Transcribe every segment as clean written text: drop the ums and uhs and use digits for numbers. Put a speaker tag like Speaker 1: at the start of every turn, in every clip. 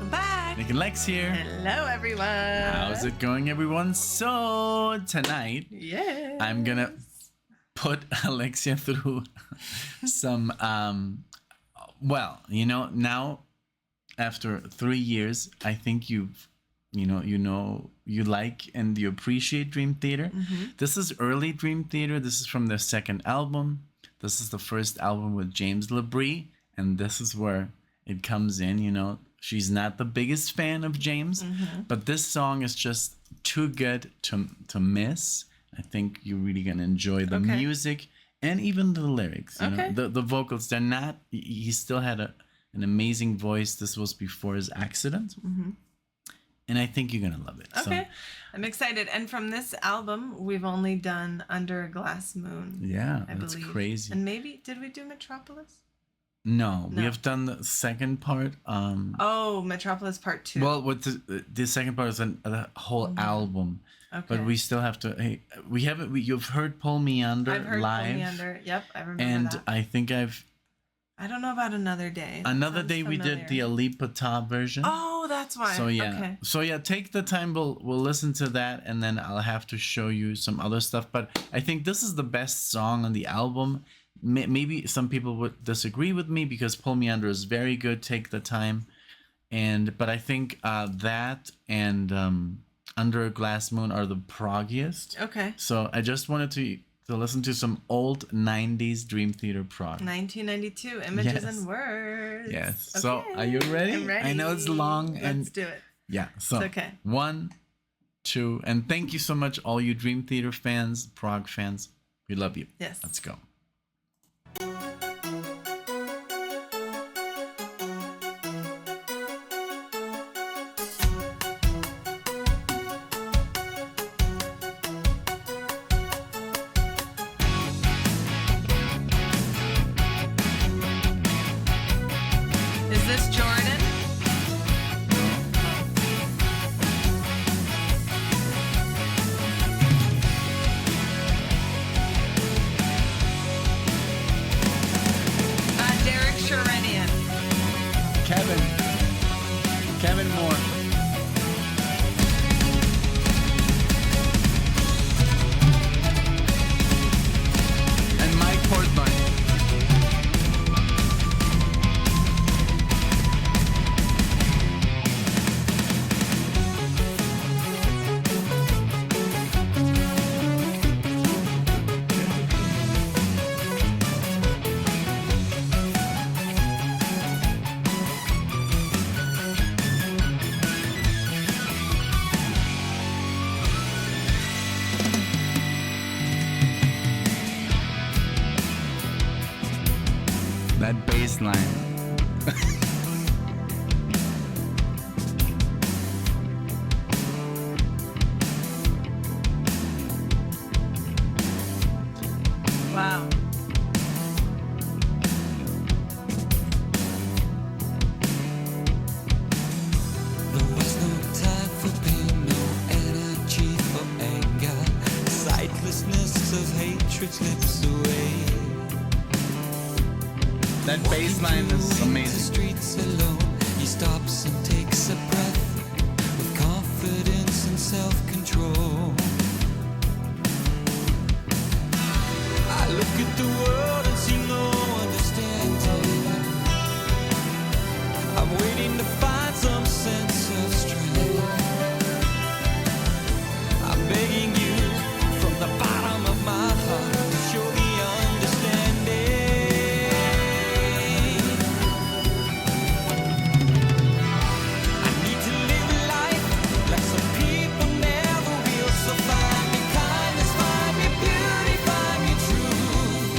Speaker 1: Welcome back.
Speaker 2: NicknLex here.
Speaker 1: Hello, everyone.
Speaker 2: How's it going, everyone? So tonight,
Speaker 1: yes,
Speaker 2: I'm gonna put Alexia through some. Well, now after 3 years, I think you like and you appreciate Dream Theater.
Speaker 1: Mm-hmm.
Speaker 2: This is early Dream Theater. This is from their second album. This is the first album with James LaBrie, and this is where it comes in. She's not the biggest fan of James, but this song is just too good to miss. I think you're really gonna enjoy the music and even the lyrics. The vocals. They're not. He still had an amazing voice. This was before his accident. And I think you're going to love it.
Speaker 1: Okay.
Speaker 2: So,
Speaker 1: I'm excited. And from this album, we've only done Under a Glass Moon.
Speaker 2: Yeah,
Speaker 1: I
Speaker 2: that's
Speaker 1: believe.
Speaker 2: crazy.
Speaker 1: And maybe, did we do Metropolis?
Speaker 2: No, we have done the second part.
Speaker 1: Metropolis Part 2.
Speaker 2: Well, with the second part is a whole album.
Speaker 1: Okay.
Speaker 2: But we still have to. Hey, we haven't. You've heard Pull Me Under
Speaker 1: I've heard
Speaker 2: live.
Speaker 1: Pull Me Under. Yep, I remember
Speaker 2: and
Speaker 1: that.
Speaker 2: I think
Speaker 1: I don't know about Another Day.
Speaker 2: Another Day we did the Alipa Top version.
Speaker 1: Oh, that's why.
Speaker 2: So yeah.
Speaker 1: Okay.
Speaker 2: So yeah, take the time. We'll listen to that, and then I'll have to show you some other stuff. But I think this is the best song on the album. Maybe some people would disagree with me because Pull Me Under is very good. Take the time, but I think that and Under a Glass Moon are the proggiest.
Speaker 1: Okay.
Speaker 2: So I just wanted to listen to some old 90s Dream Theater prog.
Speaker 1: 1992, Images and Words.
Speaker 2: Yes.
Speaker 1: Okay.
Speaker 2: So are you ready?
Speaker 1: I'm ready.
Speaker 2: I know it's long.
Speaker 1: Let's do it.
Speaker 2: Yeah. So
Speaker 1: it's okay.
Speaker 2: 1, 2, and thank you so much, all you Dream Theater fans, prog fans. We love you.
Speaker 1: Yes.
Speaker 2: Let's go.
Speaker 1: Is this Jordan? Derek Sherenian.
Speaker 2: Kevin Moore. And Mike Portman. That bass line.
Speaker 1: Wow.
Speaker 3: There was no time for pain, no energy for anger. Sightlessness of hatred slips away.
Speaker 2: That bass line is
Speaker 3: The
Speaker 2: amazing.
Speaker 3: streets alone, he stops and takes a breath with confidence and self-control. I look at the world and see no understanding. I'm waiting to find some sense of strength. I'm begging you from the bottom of my heart to show me understanding. I need to live life like some people never will. So find me kindness, find me beauty, find me truth.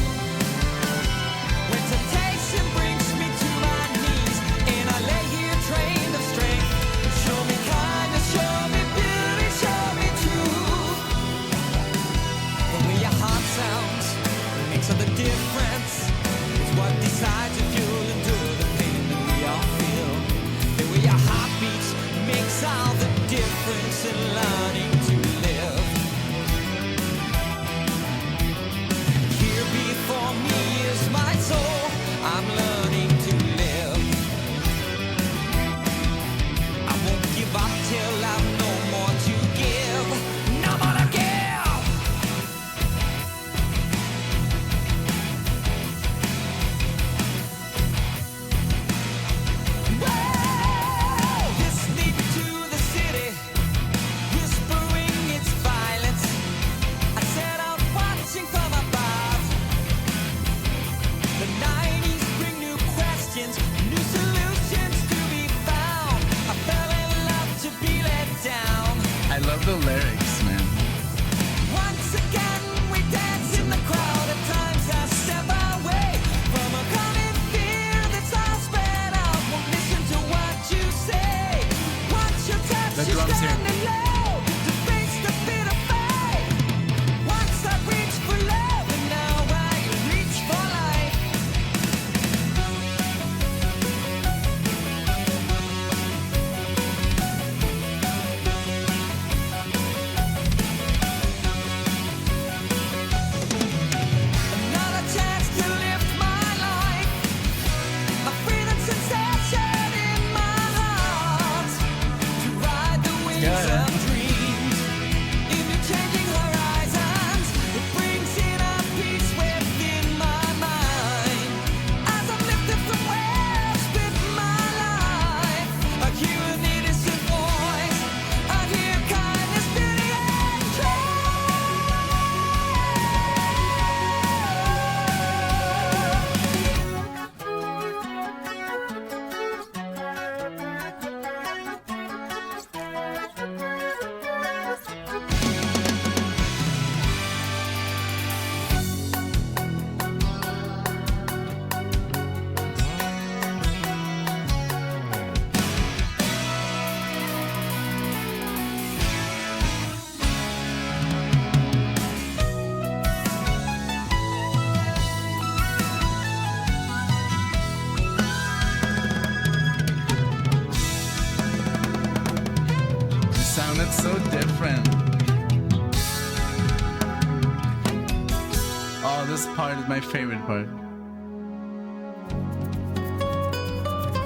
Speaker 2: this part is my favorite part.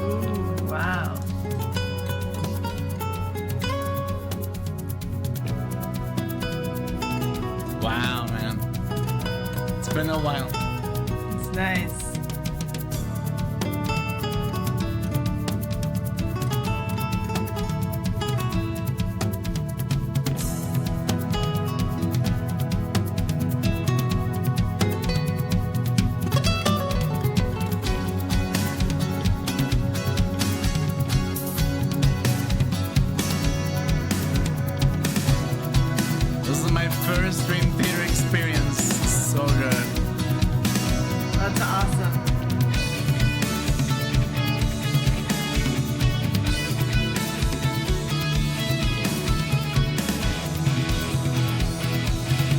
Speaker 1: Ooh, wow.
Speaker 2: Wow, man. It's been a while.
Speaker 1: It's nice.
Speaker 2: This is my first Dream Theater experience. So good.
Speaker 1: That's awesome.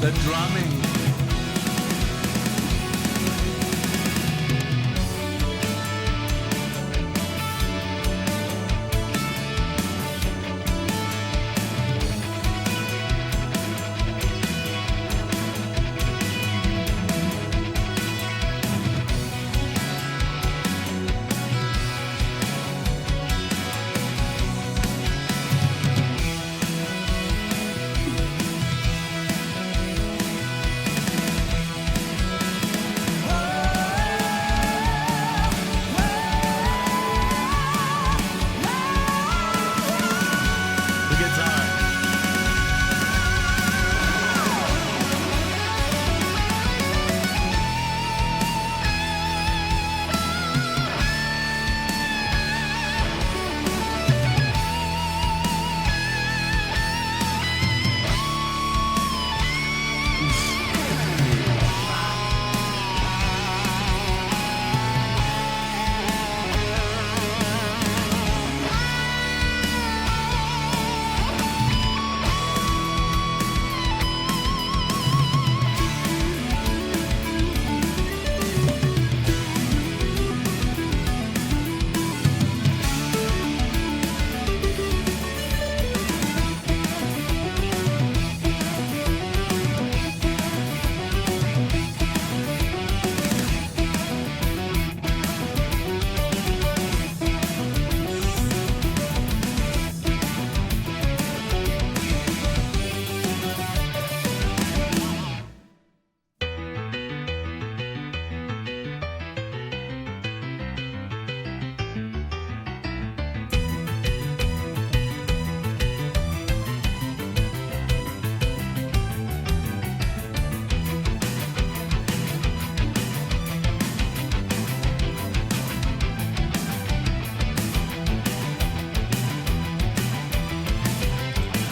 Speaker 2: The drumming. The guitar.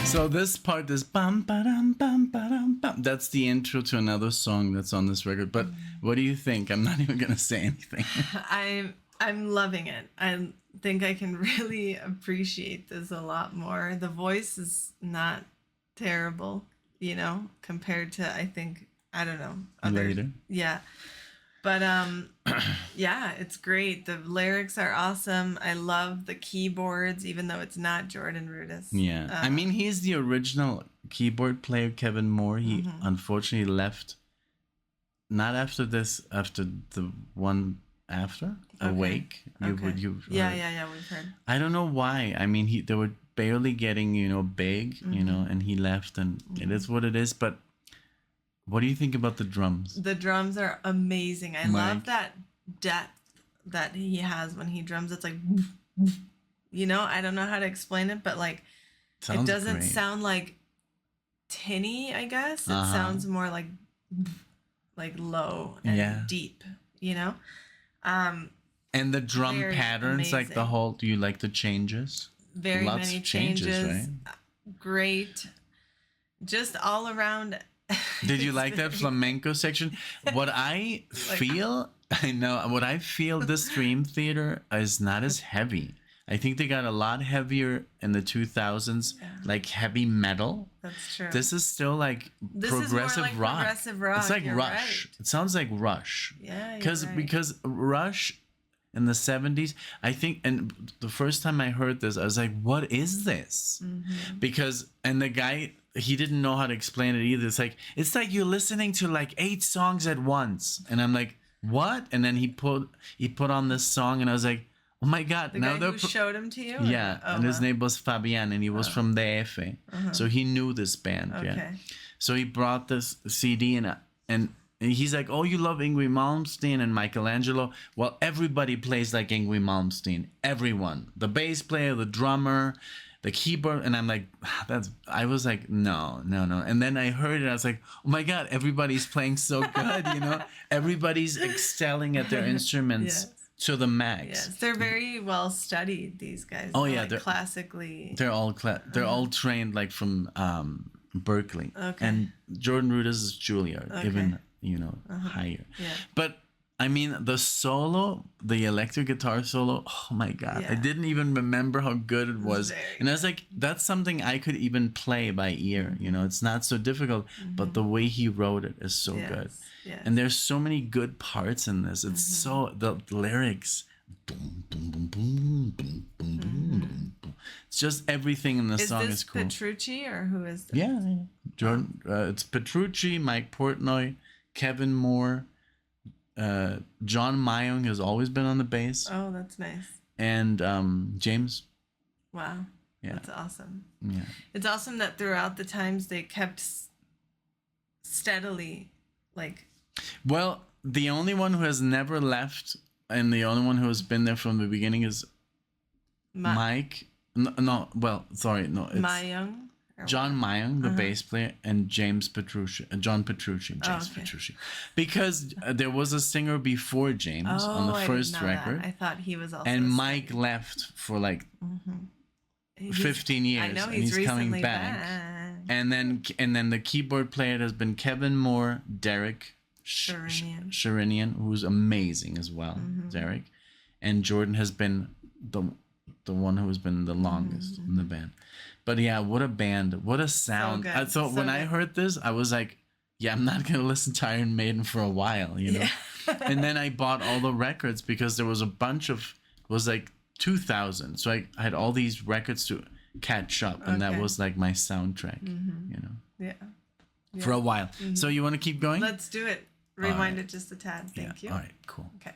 Speaker 2: So this part is bum ba-dum bum ba-dum bum. That's the intro to another song that's on this record. But what do you think? I'm not even gonna say anything.
Speaker 1: I'm loving it. I think I can really appreciate this a lot more. The voice is not terrible, you know, compared to I don't know,
Speaker 2: Later.
Speaker 1: Yeah. But yeah, it's great. The lyrics are awesome. I love the keyboards, even though it's not Jordan Rudess.
Speaker 2: Yeah. I mean, he's the original keyboard player, Kevin Moore. He unfortunately left not after this, after the one after Awake. You've
Speaker 1: Yeah,
Speaker 2: heard.
Speaker 1: we've heard.
Speaker 2: I don't know why. I mean, they were barely getting, big, and he left, and it is what it is. But what do you think about the drums?
Speaker 1: The drums are amazing. I
Speaker 2: Mike?
Speaker 1: love that depth that he has when he drums. It's like, I don't know how to explain it, but like,
Speaker 2: Sounds
Speaker 1: it doesn't
Speaker 2: great.
Speaker 1: sound like tinny, I guess. It sounds more like low and deep,
Speaker 2: And the drum
Speaker 1: very
Speaker 2: patterns, like the
Speaker 1: amazing.
Speaker 2: whole. Do you like the changes?
Speaker 1: Very
Speaker 2: Lots
Speaker 1: many
Speaker 2: of changes, right?
Speaker 1: Great. Just all around.
Speaker 2: Did you like that flamenco section? What I feel, this Dream Theater is not as heavy. I think they got a lot heavier in the 2000s, like heavy metal.
Speaker 1: That's true.
Speaker 2: This is still like
Speaker 1: This is more
Speaker 2: progressive
Speaker 1: like
Speaker 2: rock.
Speaker 1: progressive rock,
Speaker 2: It's like
Speaker 1: you're
Speaker 2: Rush.
Speaker 1: right.
Speaker 2: It sounds like Rush.
Speaker 1: Yeah,
Speaker 2: Because
Speaker 1: you're right.
Speaker 2: because Rush in the 70s, I think, and the first time I heard this, I was like, what is this?
Speaker 1: Mm-hmm.
Speaker 2: Because, and the guy he didn't know how to explain it either. It's like you're listening to like 8 songs at once, and I'm like, what? And then he put on this song, and I was like, oh my god!
Speaker 1: The guy who showed him to you?
Speaker 2: Yeah, and his name was Fabian, and he was from the EFE, so he knew this band.
Speaker 1: Okay.
Speaker 2: Yeah, so he brought this CD, and he's like, oh, you love Yngwie Malmsteen and Michelangelo? Well, everybody plays like Yngwie Malmsteen. Everyone, the bass player, the drummer, the keyboard, and I'm like, I was like, no. And then I heard it, I was like, oh my god, everybody's playing so good, you know? Everybody's excelling at their instruments to the max.
Speaker 1: Yes, they're very well studied, these guys.
Speaker 2: Oh yeah,
Speaker 1: like
Speaker 2: they're
Speaker 1: classically.
Speaker 2: They're all trained like from Berkeley.
Speaker 1: Okay.
Speaker 2: And Jordan Rudess is Juilliard, even, higher.
Speaker 1: Yeah.
Speaker 2: But I mean, the solo, the electric guitar solo, oh my god.
Speaker 1: Yeah.
Speaker 2: I didn't even remember how good it was. And I was like, that's something I could even play by ear. You know, it's not so difficult, but the way he wrote it is so good.
Speaker 1: Yes.
Speaker 2: And there's so many good parts in this. It's so, the lyrics, boom, boom, boom, boom, boom, boom, boom, boom. It's just everything in the song is cool.
Speaker 1: Is this Petrucci or who is this?
Speaker 2: Yeah. Jordan, it's Petrucci, Mike Portnoy, Kevin Moore, John Mayung has always been on the bass.
Speaker 1: Oh, that's nice.
Speaker 2: And James.
Speaker 1: Wow.
Speaker 2: Yeah.
Speaker 1: That's awesome.
Speaker 2: Yeah.
Speaker 1: It's awesome that throughout the times they kept steadily, like.
Speaker 2: Well, the only one who has never left and the only one who has been there from the beginning is Mike. It's
Speaker 1: Mayung.
Speaker 2: John Mayung, the bass player, and John Petrucci. Petrucci. Because there was a singer before James on the first record.
Speaker 1: I thought he was also.
Speaker 2: And Mike left for like 15 years.
Speaker 1: I know
Speaker 2: and he's coming back. And then the keyboard player has been Kevin Moore, Derek Sherinian, who's amazing as well, Derek. And Jordan has been the one who has been the longest in the band. But yeah, what a band. What a sound.
Speaker 1: So
Speaker 2: So when I heard this, I was like, yeah, I'm not going to listen to Iron Maiden for a while, you know?
Speaker 1: Yeah.
Speaker 2: And then I bought all the records because there was a bunch of, it was like 2000. So I had all these records to catch up. And that was like my soundtrack, you know?
Speaker 1: Yeah.
Speaker 2: For a while. So you want to keep going?
Speaker 1: Let's do it. Rewind it just a tad. Thank you.
Speaker 2: All right, cool.
Speaker 1: Okay.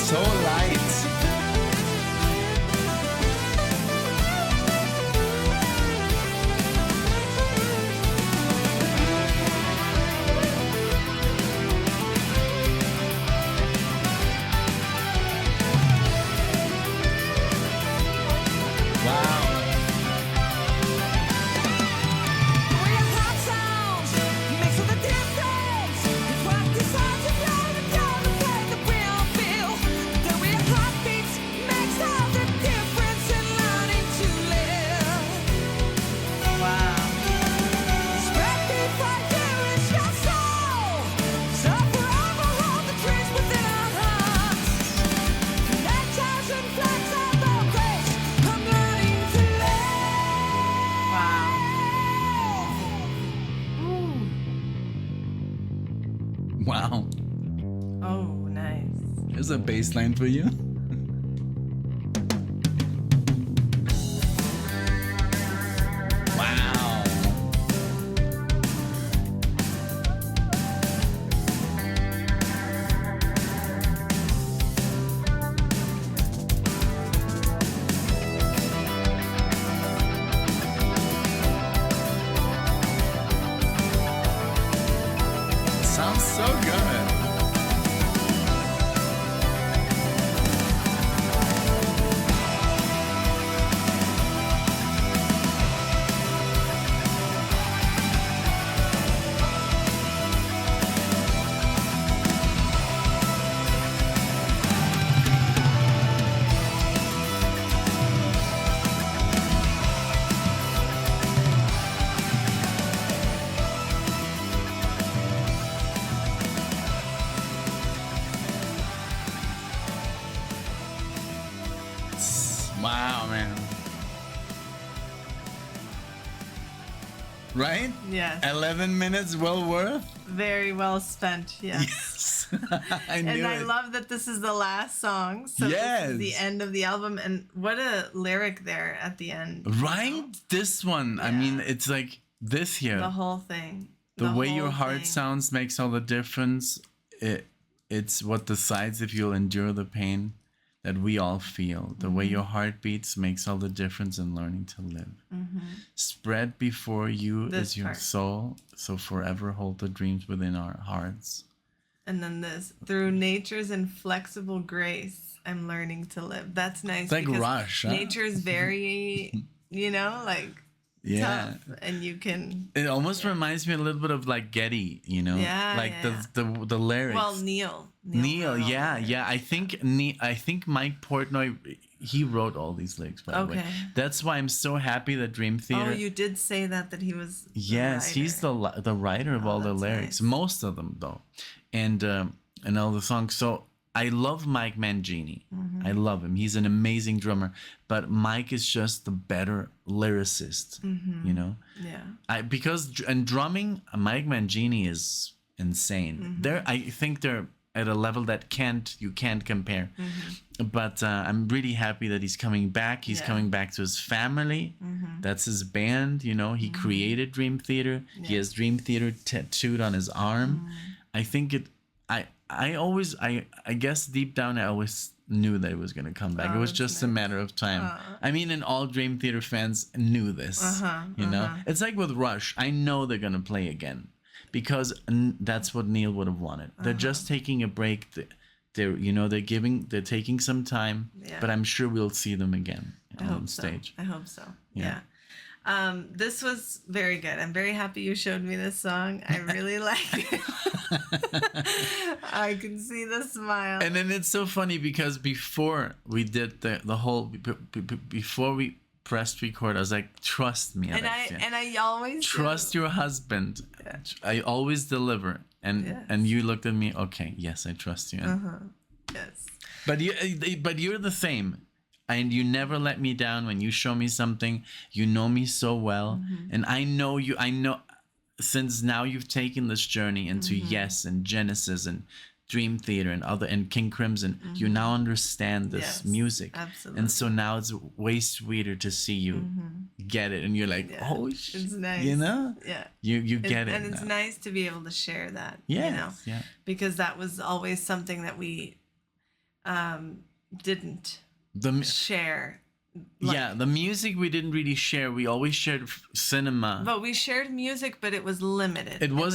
Speaker 2: So light. Wow.
Speaker 1: Oh, nice.
Speaker 2: Here's a bass line for you. Wow. Sounds so good. Wow, man. Right?
Speaker 1: Yes.
Speaker 2: 11 minutes well worth?
Speaker 1: Very well spent. Yes.
Speaker 2: Yes. I knew
Speaker 1: And I
Speaker 2: it.
Speaker 1: love that this is the last song. So
Speaker 2: Yes.
Speaker 1: this is the end of the album. And what a lyric there at the end. you
Speaker 2: Right?
Speaker 1: know?
Speaker 2: This one. I
Speaker 1: Yeah.
Speaker 2: mean, it's like this here.
Speaker 1: The whole thing.
Speaker 2: The way
Speaker 1: whole
Speaker 2: your heart
Speaker 1: thing.
Speaker 2: sounds makes all the difference. It's what decides if you'll endure the pain that we all feel. The way your heart beats makes all the difference in learning to live. Spread before you
Speaker 1: This
Speaker 2: is your
Speaker 1: part.
Speaker 2: soul, so forever hold the dreams within our hearts.
Speaker 1: And then this, through nature's inflexible grace, I'm learning to live. That's nice.
Speaker 2: It's like
Speaker 1: because
Speaker 2: Rush, huh?
Speaker 1: Nature is very, like
Speaker 2: Yeah.
Speaker 1: tough, and you can.
Speaker 2: It almost reminds me a little bit of like Getty,
Speaker 1: Yeah,
Speaker 2: like
Speaker 1: yeah.
Speaker 2: the lyrics.
Speaker 1: Well, Neil,
Speaker 2: Neil,
Speaker 1: wrote all
Speaker 2: yeah,
Speaker 1: the
Speaker 2: yeah. I think Mike Portnoy, he wrote all these lyrics. By the way,
Speaker 1: Okay.
Speaker 2: that's why I'm so happy that Dream Theater.
Speaker 1: Oh, you did say that he was. the
Speaker 2: Yes, he's
Speaker 1: writer.
Speaker 2: the writer of all the
Speaker 1: that's
Speaker 2: lyrics,
Speaker 1: nice.
Speaker 2: most of them though, and all the songs. So I love Mike Mangini.
Speaker 1: Mm-hmm.
Speaker 2: I love him. He's an amazing drummer, but Mike is just the better lyricist.
Speaker 1: Mm-hmm.
Speaker 2: You know.
Speaker 1: Yeah.
Speaker 2: Because in drumming, Mike Mangini is insane.
Speaker 1: Mm-hmm.
Speaker 2: I think they're at a level that you can't compare. But I'm really happy that he's coming back. He's
Speaker 1: Yeah.
Speaker 2: coming back to his family. That's his band. He created Dream Theater. He has Dream Theater tattooed on his arm. I think it. I guess deep down I always knew that it was gonna come back.
Speaker 1: Oh,
Speaker 2: it was
Speaker 1: that's
Speaker 2: just a
Speaker 1: nice.
Speaker 2: matter of time. I mean, and all Dream Theater fans knew this. It's like with Rush. I know they're gonna play again because that's what Neil would have wanted. They're just taking a break. They're taking some time,
Speaker 1: Yeah.
Speaker 2: but I'm sure we'll see them again
Speaker 1: I
Speaker 2: on
Speaker 1: hope
Speaker 2: stage.
Speaker 1: so. I hope so.
Speaker 2: Yeah.
Speaker 1: Yeah. This was very good. I'm very happy you showed me this song. I really like it. I can see the smile.
Speaker 2: And then it's so funny because before we did the whole before we pressed record, I was like, "Trust me,
Speaker 1: and
Speaker 2: Alexia.
Speaker 1: I always
Speaker 2: Trust
Speaker 1: do.
Speaker 2: your husband.
Speaker 1: Yeah.
Speaker 2: I always deliver." And
Speaker 1: Yes.
Speaker 2: and you looked at me. Okay, yes, I trust you. And,
Speaker 1: Yes.
Speaker 2: But you're the same, and you never let me down when you show me something. You know me so well, and I know you. I know since now you've taken this journey into Yes and Genesis and Dream Theater and King Crimson. You now understand this
Speaker 1: Yes,
Speaker 2: music,
Speaker 1: absolutely.
Speaker 2: and so now it's way sweeter to see you get it, and you're like,
Speaker 1: Yeah,
Speaker 2: oh,
Speaker 1: it's nice.
Speaker 2: Yeah, you get it,
Speaker 1: and it's
Speaker 2: now.
Speaker 1: nice to be able to share that.
Speaker 2: Yes, yeah.
Speaker 1: Because that was always something that we didn't share.
Speaker 2: The music we didn't really share. We always shared cinema.
Speaker 1: But we shared music, but it was limited.
Speaker 2: It was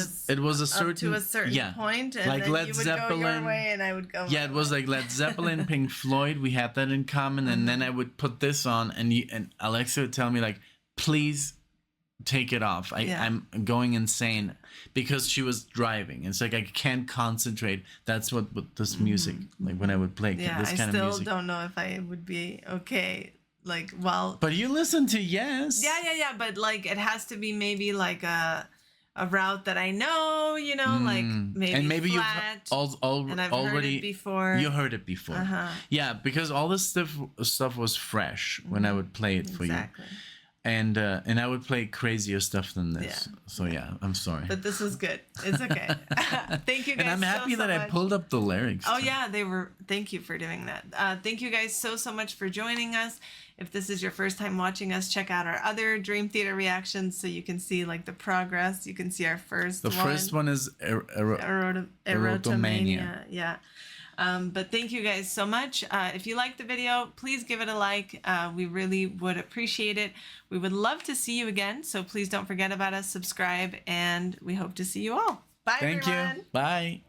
Speaker 2: a certain
Speaker 1: up to a certain point, and
Speaker 2: like
Speaker 1: then
Speaker 2: Led
Speaker 1: you would
Speaker 2: Zeppelin.
Speaker 1: go your way, and I would go.
Speaker 2: Yeah, it was like Led Zeppelin, Pink Floyd. We had that in common, and then I would put this on, and Alexa would tell me like, "Please take it off. I'm going insane," because she was driving. It's like I can't concentrate. That's what this music, like when I would play
Speaker 1: Yeah,
Speaker 2: this
Speaker 1: I
Speaker 2: kind of
Speaker 1: still
Speaker 2: music.
Speaker 1: don't know if I would be okay. Like, well,
Speaker 2: But you listen to Yes.
Speaker 1: yeah. But like, it has to be maybe like a route that I know. Like maybe flat.
Speaker 2: And
Speaker 1: and I've heard it before.
Speaker 2: You heard it before. Yeah, because all this stuff was fresh when I would play it for
Speaker 1: Exactly.
Speaker 2: you. And I would play crazier stuff than this.
Speaker 1: Yeah.
Speaker 2: So yeah, I'm sorry.
Speaker 1: But this was good. It's okay. Thank you guys.
Speaker 2: And I'm happy
Speaker 1: so
Speaker 2: that I
Speaker 1: much.
Speaker 2: pulled up the lyrics.
Speaker 1: Oh
Speaker 2: too.
Speaker 1: yeah, they were. Thank you for doing that. Thank you guys so much for joining us. If this is your first time watching us, check out our other Dream Theater reactions so you can see like the progress. You can see our first
Speaker 2: The
Speaker 1: one.
Speaker 2: first one is
Speaker 1: Erotomania. Yeah. But thank you guys so much. If you liked the video, please give it a like. We really would appreciate it. We would love to see you again. So please don't forget about us, subscribe, and we hope to see you all. Bye,
Speaker 2: Thank
Speaker 1: everyone.
Speaker 2: you. Bye.